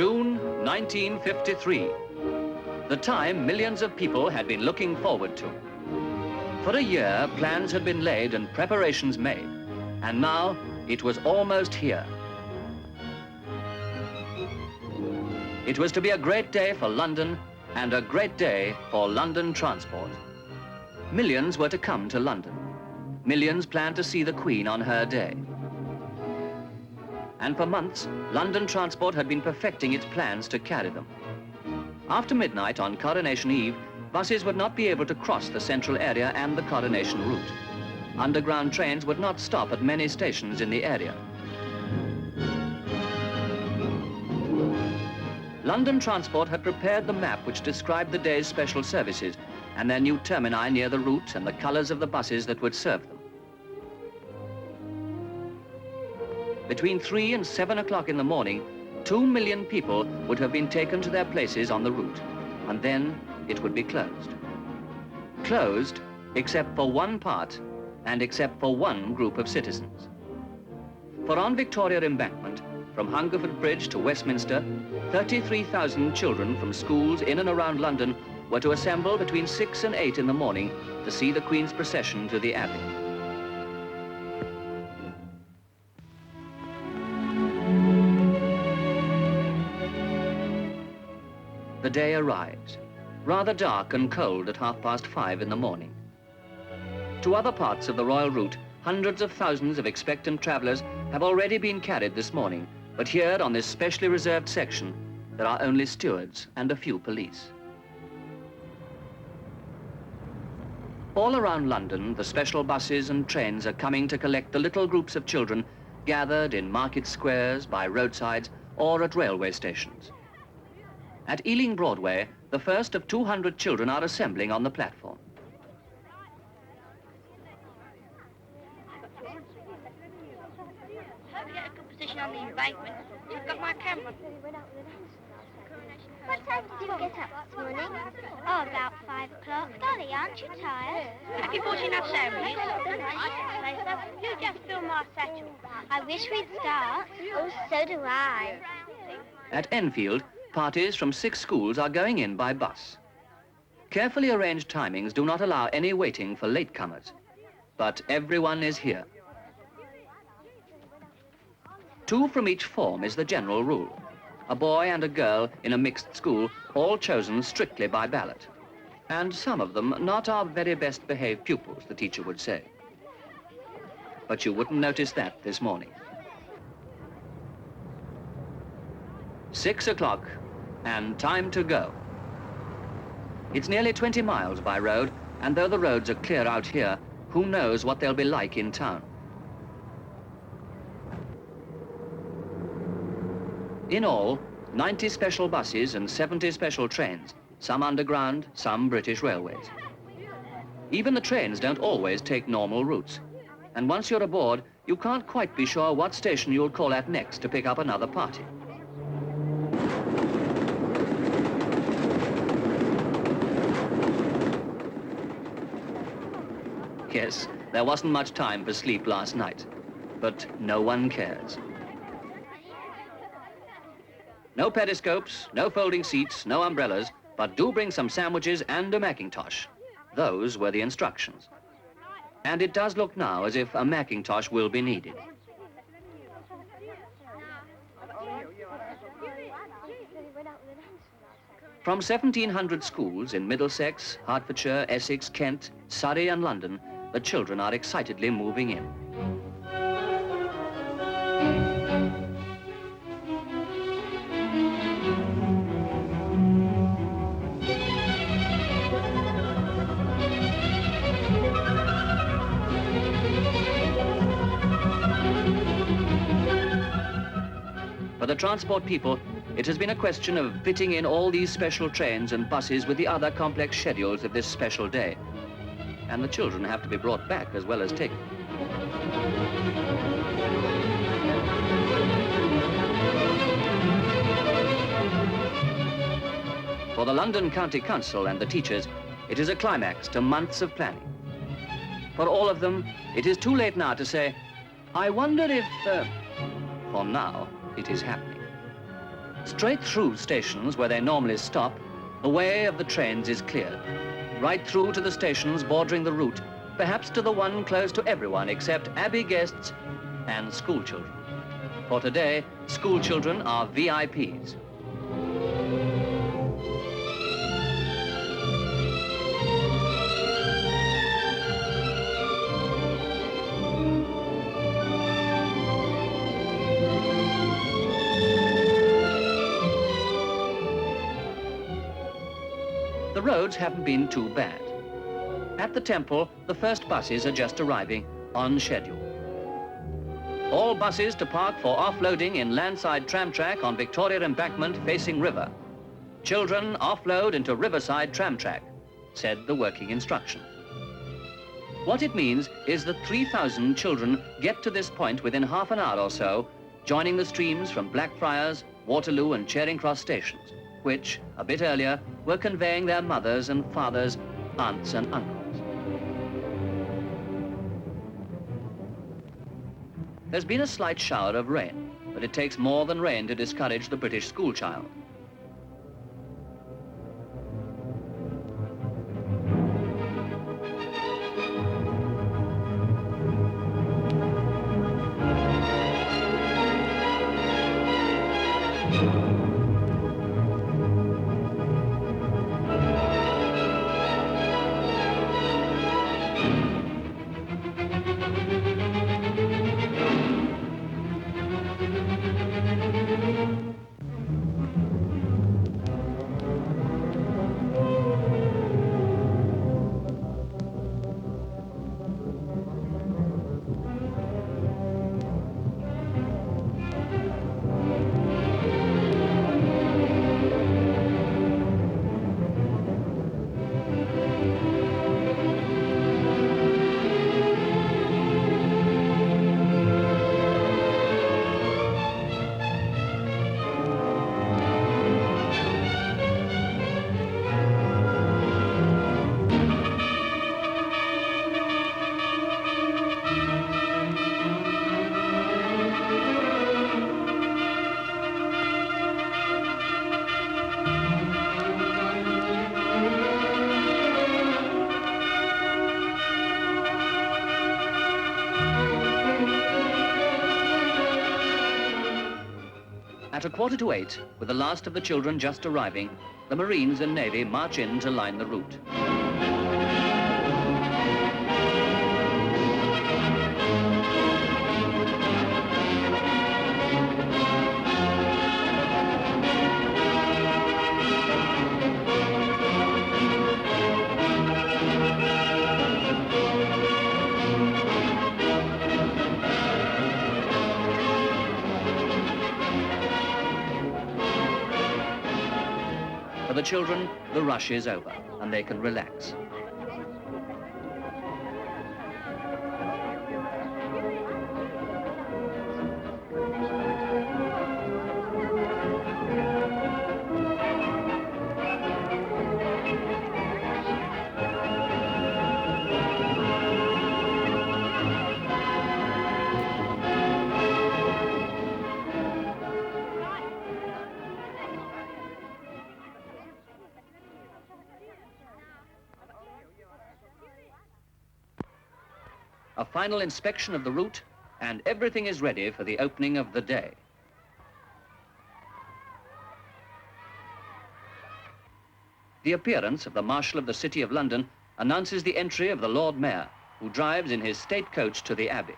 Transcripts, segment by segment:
June 1953, the time millions of people had been looking forward to. For a year, plans had been laid and preparations made, and now it was almost here. It was to be a great day for London and a great day for London transport. Millions were to come to London. Millions planned to see the Queen on her day. And for months, London Transport had been perfecting its plans to carry them. After midnight on Coronation Eve, buses would not be able to cross the central area and the Coronation route. Underground trains would not stop at many stations in the area. London Transport had prepared the map which described the day's special services and their new termini near the route and the colours of the buses that would serve them. Between 3 and 7 o'clock in the morning, 2 million people would have been taken to their places on the route, and then it would be closed. Closed except for one part and except for one group of citizens. For on Victoria Embankment, from Hungerford Bridge to Westminster, 33,000 children from schools in and around London were to assemble between 6 and 8 in the morning to see the Queen's procession to the Abbey. The day arrives, rather dark and cold at 5:30 in the morning. To other parts of the royal route, hundreds of thousands of expectant travellers have already been carried this morning, but here on this specially reserved section, there are only stewards and a few police. All around London, the special buses and trains are coming to collect the little groups of children gathered in market squares, by roadsides, or at railway stations. At Ealing Broadway, the first of 200 children are assembling on the platform. Hope you get a good position on the embankment. You've got my camera. What time did you get up this morning? Oh, about 5 o'clock. Golly, aren't you tired? Have you bought enough ceremonies? You just fill my satchel. I wish we'd start. Oh, so do I. At Enfield, parties from 6 schools are going in by bus. Carefully arranged timings do not allow any waiting for latecomers, but everyone is here. 2 from each form is the general rule. A boy and a girl in a mixed school, all chosen strictly by ballot. And some of them not our very best behaved pupils, the teacher would say. But you wouldn't notice that this morning. 6 o'clock, and time to go. It's nearly 20 miles by road, and though the roads are clear out here, who knows what they'll be like in town. In all, 90 special buses and 70 special trains, some underground, some British Railways. Even the trains don't always take normal routes, and once you're aboard, you can't quite be sure what station you'll call at next to pick up another party. Yes, there wasn't much time for sleep last night, but no one cares. No periscopes, no folding seats, no umbrellas, but do bring some sandwiches and a Macintosh. Those were the instructions. And it does look now as if a Macintosh will be needed. From 1,700 schools in Middlesex, Hertfordshire, Essex, Kent, Surrey and London, the children are excitedly moving in. For the transport people, it has been a question of fitting in all these special trains and buses with the other complex schedules of this special day. And the children have to be brought back as well as taken. For the London County Council and the teachers, it is a climax to months of planning. For all of them, it is too late now to say, I wonder if, for now, it is happening. Straight through stations where they normally stop, the way of the trains is cleared. Right through to the stations bordering the route, perhaps to the one closed to everyone except Abbey guests and schoolchildren. For today, schoolchildren are VIPs. The roads haven't been too bad. At the temple, the first buses are just arriving on schedule. All buses to park for offloading in landside tram track on Victoria Embankment facing river. Children offload into riverside tram track, said the working instruction. What it means is that 3,000 children get to this point within half an hour or so, joining the streams from Blackfriars, Waterloo and Charing Cross stations, which, a bit earlier, were conveying their mothers and fathers, aunts and uncles. There's been a slight shower of rain, but it takes more than rain to discourage the British schoolchild. At 7:45, with the last of the children just arriving, the Marines and Navy march in to line the route. For the children, the rush is over and they can relax. A final inspection of the route, and everything is ready for the opening of the day. The appearance of the Marshal of the City of London announces the entry of the Lord Mayor, who drives in his state coach to the Abbey.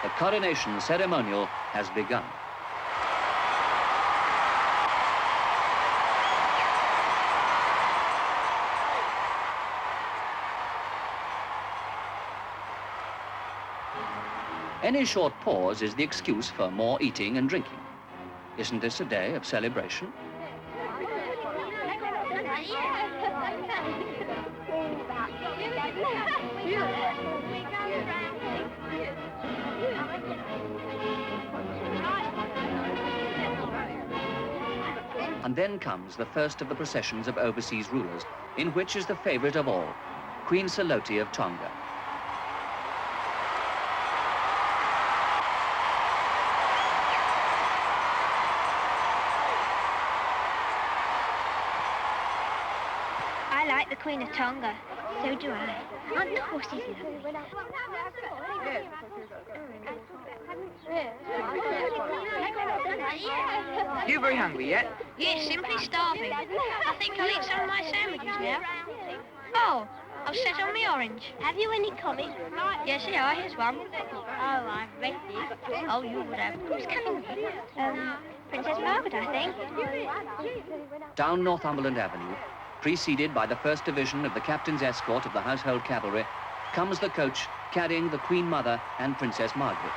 The coronation ceremonial has begun. Any short pause is the excuse for more eating and drinking. Isn't this a day of celebration? And then comes the first of the processions of overseas rulers, in which is the favourite of all, Queen Salote of Tonga. I like the Queen of Tonga. So do I. Aren't the horses lovely? You very hungry yet? Yes, simply starving. I think I'll eat some of my sandwiches now. Oh, I've set on my orange. Have you any comics? Yes, here, here's one. Oh, I've read this. Oh, you would have. Who's coming here? Princess Margaret, I think. Down Northumberland Avenue, preceded by the 1st Division of the Captain's Escort of the Household Cavalry, comes the coach carrying the Queen Mother and Princess Margaret.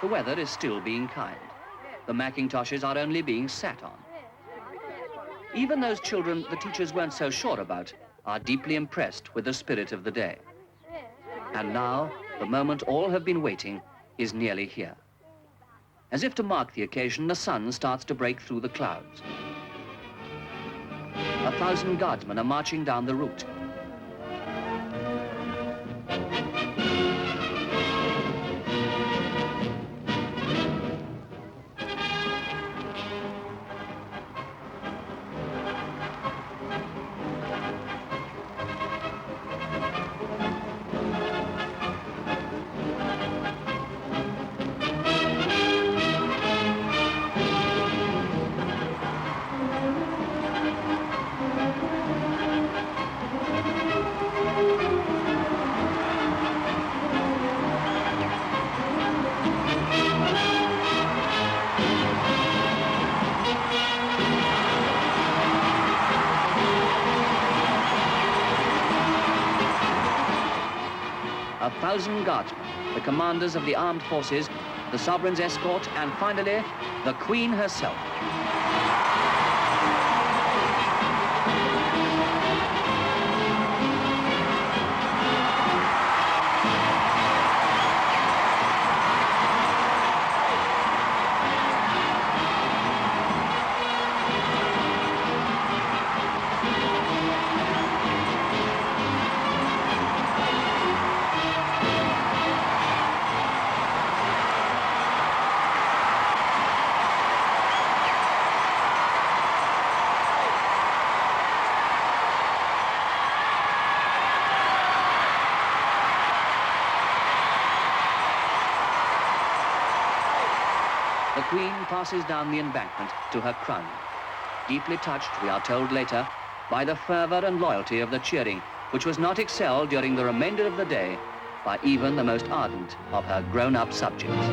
The weather is still being kind. The Macintoshes are only being sat on. Even those children the teachers weren't so sure about are deeply impressed with the spirit of the day. And now, the moment all have been waiting is nearly here. As if to mark the occasion, the sun starts to break through the clouds. 1,000 guardsmen are marching down the route. A 1,000 guardsmen, the commanders of the armed forces, the sovereign's escort, and finally, the Queen herself. The Queen passes down the embankment to her crowning, deeply touched, we are told later, by the fervour and loyalty of the cheering, which was not excelled during the remainder of the day by even the most ardent of her grown-up subjects.